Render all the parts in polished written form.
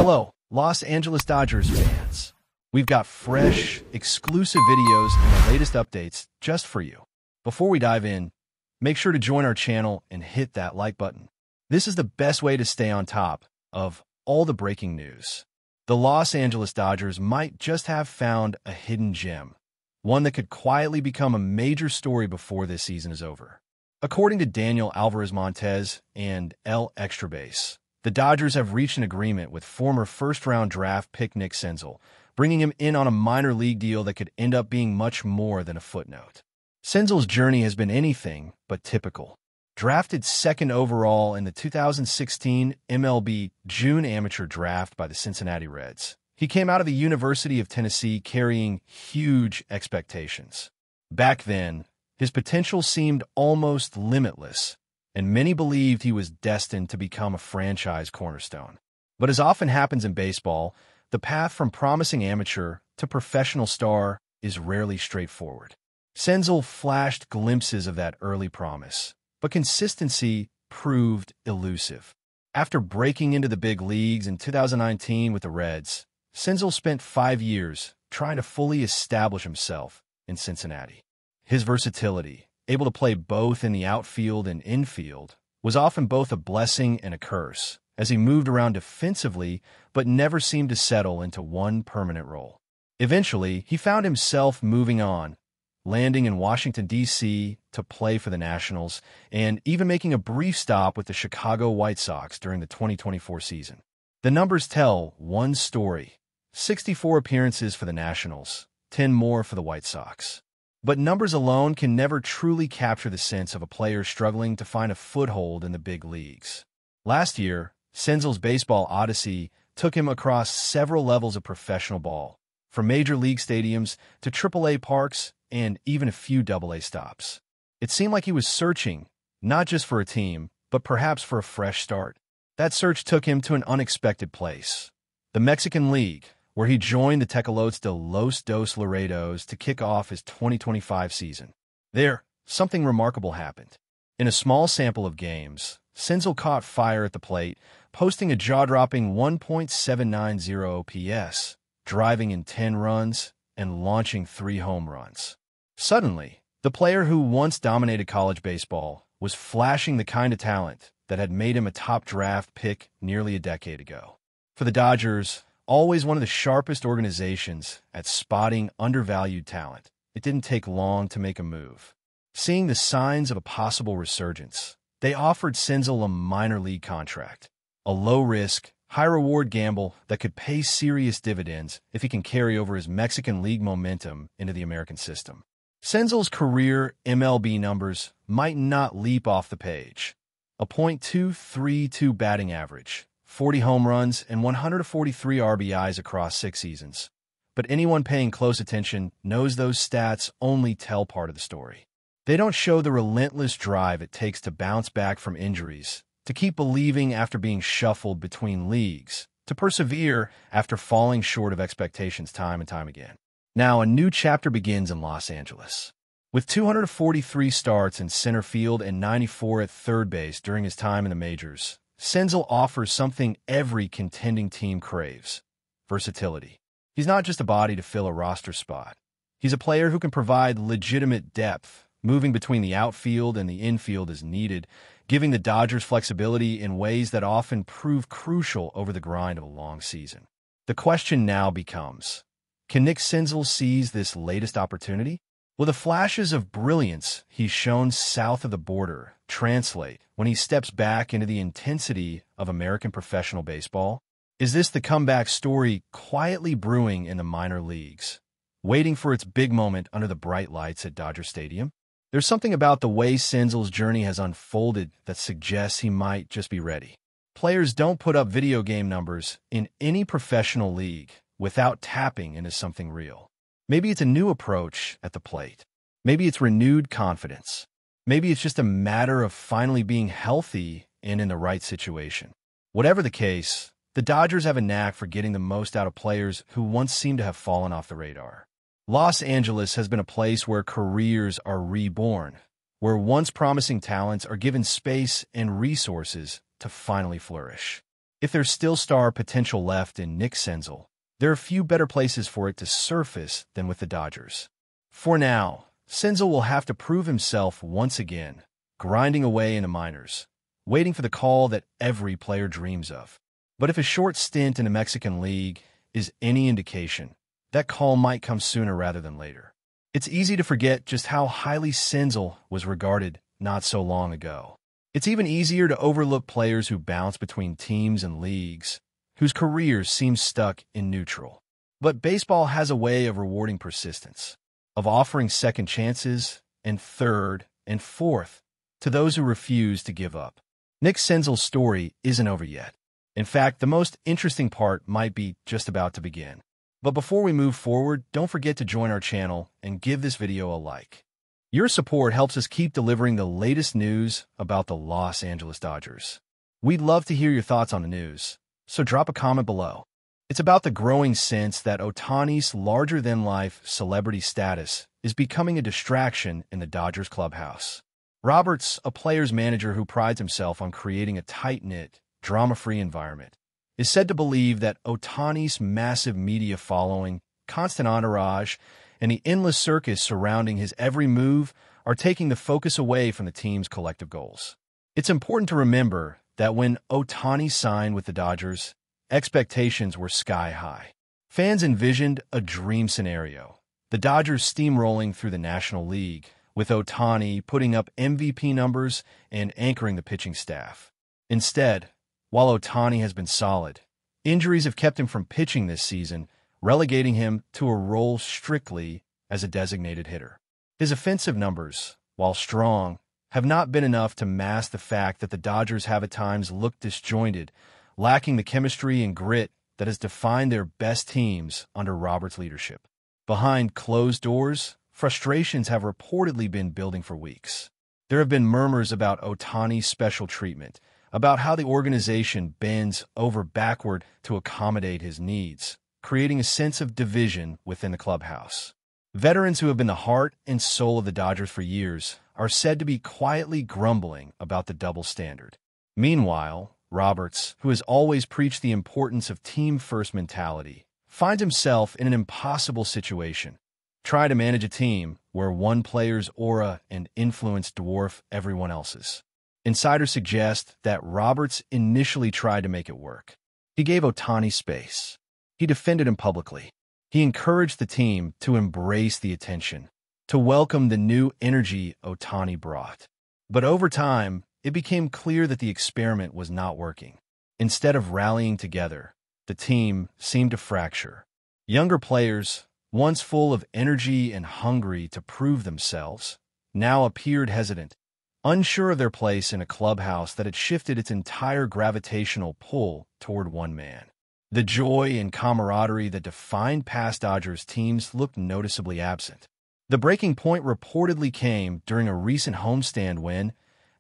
Hello, Los Angeles Dodgers fans. We've got fresh, exclusive videos and the latest updates just for you. Before we dive in, make sure to join our channel and hit that like button. This is the best way to stay on top of all the breaking news. The Los Angeles Dodgers might just have found a hidden gem, one that could quietly become a major story before this season is over. According to Daniel Alvarez Montes and El Extrabase, the Dodgers have reached an agreement with former first-round draft pick Nick Senzel, bringing him in on a minor league deal that could end up being much more than a footnote. Senzel's journey has been anything but typical. Drafted second overall in the 2016 MLB June Amateur Draft by the Cincinnati Reds, he came out of the University of Tennessee carrying huge expectations. Back then, his potential seemed almost limitless, and many believed he was destined to become a franchise cornerstone. But as often happens in baseball, the path from promising amateur to professional star is rarely straightforward. Senzel flashed glimpses of that early promise, but consistency proved elusive. After breaking into the big leagues in 2019 with the Reds, Senzel spent 5 years trying to fully establish himself in Cincinnati. His versatility, able to play both in the outfield and infield, was often both a blessing and a curse, as he moved around defensively but never seemed to settle into one permanent role. Eventually, he found himself moving on, landing in Washington, D.C. to play for the Nationals, and even making a brief stop with the Chicago White Sox during the 2024 season. The numbers tell one story: 64 appearances for the Nationals, 10 more for the White Sox. But numbers alone can never truly capture the sense of a player struggling to find a foothold in the big leagues. Last year, Senzel's baseball odyssey took him across several levels of professional ball, from major league stadiums to AAA parks and even a few AA stops. It seemed like he was searching, not just for a team, but perhaps for a fresh start. That search took him to an unexpected place: the Mexican League, where he joined the Tecolotes de Los Dos Laredos to kick off his 2025 season. There, something remarkable happened. In a small sample of games, Senzel caught fire at the plate, posting a jaw-dropping 1.790 OPS, driving in 10 runs, and launching 3 home runs. Suddenly, the player who once dominated college baseball was flashing the kind of talent that had made him a top draft pick nearly a decade ago. For the Dodgers, always one of the sharpest organizations at spotting undervalued talent, it didn't take long to make a move. Seeing the signs of a possible resurgence, they offered Senzel a minor league contract, a low-risk, high-reward gamble that could pay serious dividends if he can carry over his Mexican League momentum into the American system. Senzel's career MLB numbers might not leap off the page: a .232 batting average, 40 home runs, and 143 RBIs across 6 seasons. But anyone paying close attention knows those stats only tell part of the story. They don't show the relentless drive it takes to bounce back from injuries, to keep believing after being shuffled between leagues, to persevere after falling short of expectations time and time again. Now, a new chapter begins in Los Angeles. With 243 starts in center field and 94 at third base during his time in the majors, Senzel offers something every contending team craves: versatility. He's not just a body to fill a roster spot. He's a player who can provide legitimate depth, moving between the outfield and the infield as needed, giving the Dodgers flexibility in ways that often prove crucial over the grind of a long season. The question now becomes, can Nick Senzel seize this latest opportunity? Will the flashes of brilliance he's shown south of the border translate when he steps back into the intensity of American professional baseball? Is this the comeback story quietly brewing in the minor leagues, waiting for its big moment under the bright lights at Dodger Stadium? There's something about the way Senzel's journey has unfolded that suggests he might just be ready. Players don't put up video game numbers in any professional league without tapping into something real. Maybe it's a new approach at the plate. Maybe it's renewed confidence. Maybe it's just a matter of finally being healthy and in the right situation. Whatever the case, the Dodgers have a knack for getting the most out of players who once seemed to have fallen off the radar. Los Angeles has been a place where careers are reborn, where once promising talents are given space and resources to finally flourish. If there's still star potential left in Nick Senzel, there are few better places for it to surface than with the Dodgers. For now, Senzel will have to prove himself once again, grinding away in the minors, waiting for the call that every player dreams of. But if a short stint in the Mexican League is any indication, that call might come sooner rather than later. It's easy to forget just how highly Senzel was regarded not so long ago. It's even easier to overlook players who bounce between teams and leagues, whose careers seem stuck in neutral. But baseball has a way of rewarding persistence, of offering second chances and third and fourth to those who refuse to give up. Nick Senzel's story isn't over yet. In fact, the most interesting part might be just about to begin. But before we move forward, don't forget to join our channel and give this video a like. Your support helps us keep delivering the latest news about the Los Angeles Dodgers. We'd love to hear your thoughts on the news, so drop a comment below. It's about the growing sense that Ohtani's larger-than-life celebrity status is becoming a distraction in the Dodgers clubhouse. Roberts, a player's manager who prides himself on creating a tight-knit, drama-free environment, is said to believe that Ohtani's massive media following, constant entourage, and the endless circus surrounding his every move are taking the focus away from the team's collective goals. It's important to remember that when Ohtani signed with the Dodgers, expectations were sky high. Fans envisioned a dream scenario, the Dodgers steamrolling through the National League, with Ohtani putting up MVP numbers and anchoring the pitching staff. Instead, while Ohtani has been solid, injuries have kept him from pitching this season, relegating him to a role strictly as a designated hitter. His offensive numbers, while strong, have not been enough to mask the fact that the Dodgers have at times looked disjointed, lacking the chemistry and grit that has defined their best teams under Roberts' leadership. Behind closed doors, frustrations have reportedly been building for weeks. There have been murmurs about Ohtani's special treatment, about how the organization bends over backward to accommodate his needs, creating a sense of division within the clubhouse. Veterans who have been the heart and soul of the Dodgers for years are said to be quietly grumbling about the double standard. Meanwhile, Roberts, who has always preached the importance of team-first mentality, finds himself in an impossible situation. Try to manage a team where one player's aura and influence dwarf everyone else's. Insiders suggest that Roberts initially tried to make it work. He gave Ohtani space. He defended him publicly. He encouraged the team to embrace the attention, to welcome the new energy Ohtani brought. But over time, it became clear that the experiment was not working. Instead of rallying together, the team seemed to fracture. Younger players, once full of energy and hungry to prove themselves, now appeared hesitant, unsure of their place in a clubhouse that had shifted its entire gravitational pull toward one man. The joy and camaraderie that defined past Dodgers teams looked noticeably absent. The breaking point reportedly came during a recent homestand when,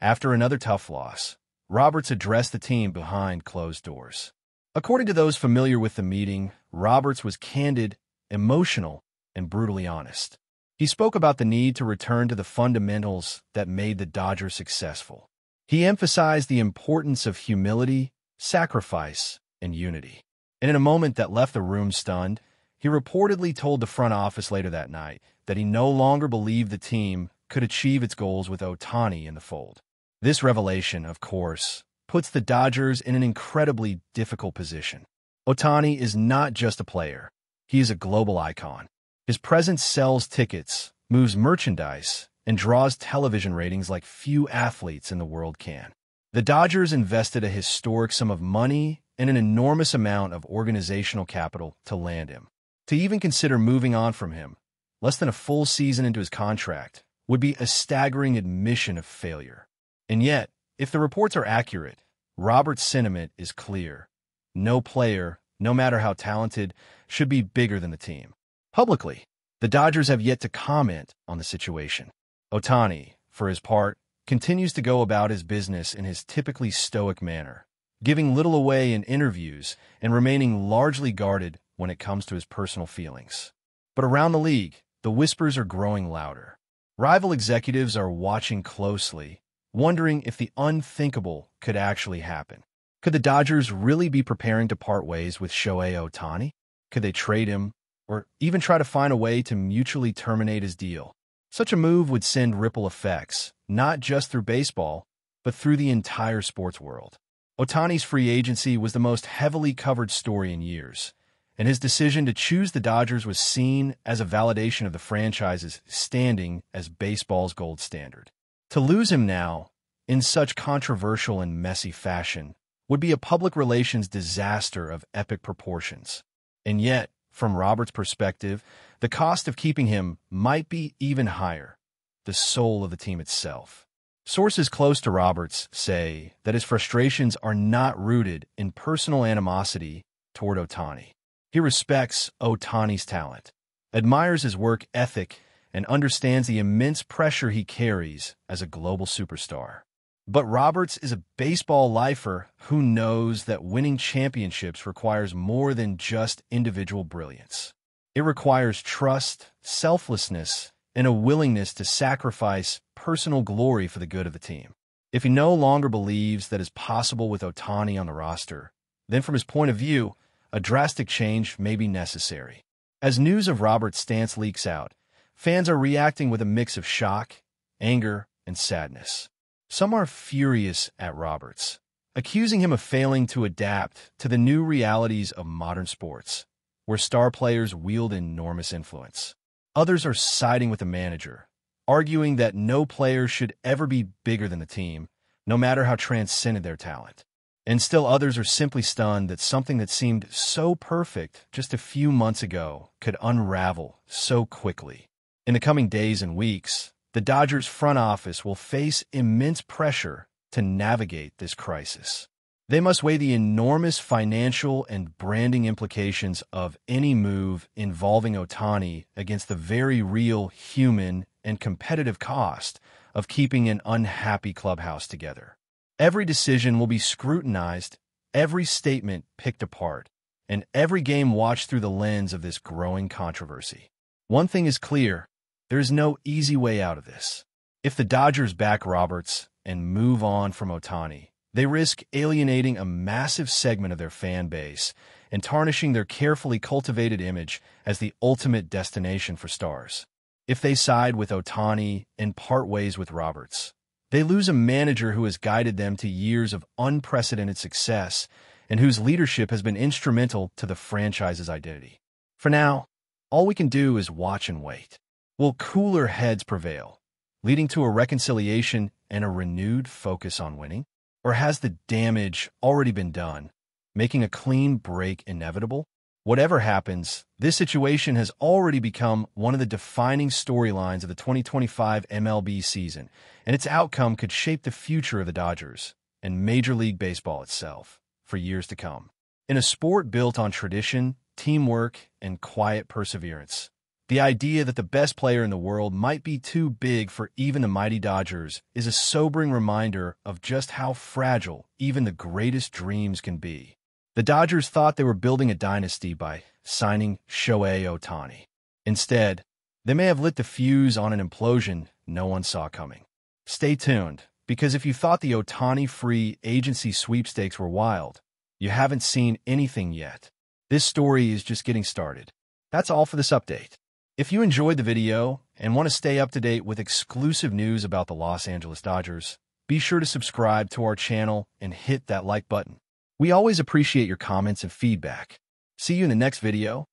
after another tough loss, Roberts addressed the team behind closed doors. According to those familiar with the meeting, Roberts was candid, emotional, and brutally honest. He spoke about the need to return to the fundamentals that made the Dodgers successful. He emphasized the importance of humility, sacrifice, and unity. And in a moment that left the room stunned, he reportedly told the front office later that night that he no longer believed the team could achieve its goals with Ohtani in the fold. This revelation, of course, puts the Dodgers in an incredibly difficult position. Ohtani is not just a player. He is a global icon. His presence sells tickets, moves merchandise, and draws television ratings like few athletes in the world can. The Dodgers invested a historic sum of money and an enormous amount of organizational capital to land him. To even consider moving on from him, less than a full season into his contract, would be a staggering admission of failure. And yet, if the reports are accurate, Roberts' sentiment is clear. No player, no matter how talented, should be bigger than the team. Publicly, the Dodgers have yet to comment on the situation. Ohtani, for his part, continues to go about his business in his typically stoic manner, giving little away in interviews and remaining largely guarded when it comes to his personal feelings. But around the league, the whispers are growing louder. Rival executives are watching closely, wondering if the unthinkable could actually happen. Could the Dodgers really be preparing to part ways with Shohei Ohtani? Could they trade him, or even try to find a way to mutually terminate his deal? Such a move would send ripple effects, not just through baseball, but through the entire sports world. Ohtani's free agency was the most heavily covered story in years, and his decision to choose the Dodgers was seen as a validation of the franchise's standing as baseball's gold standard. To lose him now, in such controversial and messy fashion, would be a public relations disaster of epic proportions. And yet, from Roberts' perspective, the cost of keeping him might be even higher: the soul of the team itself. Sources close to Roberts say that his frustrations are not rooted in personal animosity toward Ohtani. He respects Ohtani's talent, admires his work ethic, and understands the immense pressure he carries as a global superstar. But Roberts is a baseball lifer who knows that winning championships requires more than just individual brilliance. It requires trust, selflessness, and a willingness to sacrifice personal glory for the good of the team. If he no longer believes that is possible with Ohtani on the roster, then from his point of view, a drastic change may be necessary. As news of Roberts' stance leaks out, fans are reacting with a mix of shock, anger, and sadness. Some are furious at Roberts, accusing him of failing to adapt to the new realities of modern sports, where star players wield enormous influence. Others are siding with the manager, arguing that no player should ever be bigger than the team, no matter how transcendent their talent. And still others are simply stunned that something that seemed so perfect just a few months ago could unravel so quickly. In the coming days and weeks, the Dodgers front office will face immense pressure to navigate this crisis. They must weigh the enormous financial and branding implications of any move involving Ohtani against the very real human and competitive cost of keeping an unhappy clubhouse together. Every decision will be scrutinized, every statement picked apart, and every game watched through the lens of this growing controversy. One thing is clear: there is no easy way out of this. If the Dodgers back Roberts and move on from Ohtani, they risk alienating a massive segment of their fan base and tarnishing their carefully cultivated image as the ultimate destination for stars. If they side with Ohtani and part ways with Roberts, they lose a manager who has guided them to years of unprecedented success and whose leadership has been instrumental to the franchise's identity. For now, all we can do is watch and wait. Will cooler heads prevail, leading to a reconciliation and a renewed focus on winning? Or has the damage already been done, making a clean break inevitable? Whatever happens, this situation has already become one of the defining storylines of the 2025 MLB season, and its outcome could shape the future of the Dodgers and Major League Baseball itself for years to come. In a sport built on tradition, teamwork, and quiet perseverance, the idea that the best player in the world might be too big for even the mighty Dodgers is a sobering reminder of just how fragile even the greatest dreams can be. The Dodgers thought they were building a dynasty by signing Shohei Ohtani. Instead, they may have lit the fuse on an implosion no one saw coming. Stay tuned, because if you thought the Ohtani free agency sweepstakes were wild, you haven't seen anything yet. This story is just getting started. That's all for this update. If you enjoyed the video and want to stay up to date with exclusive news about the Los Angeles Dodgers, be sure to subscribe to our channel and hit that like button. We always appreciate your comments and feedback. See you in the next video.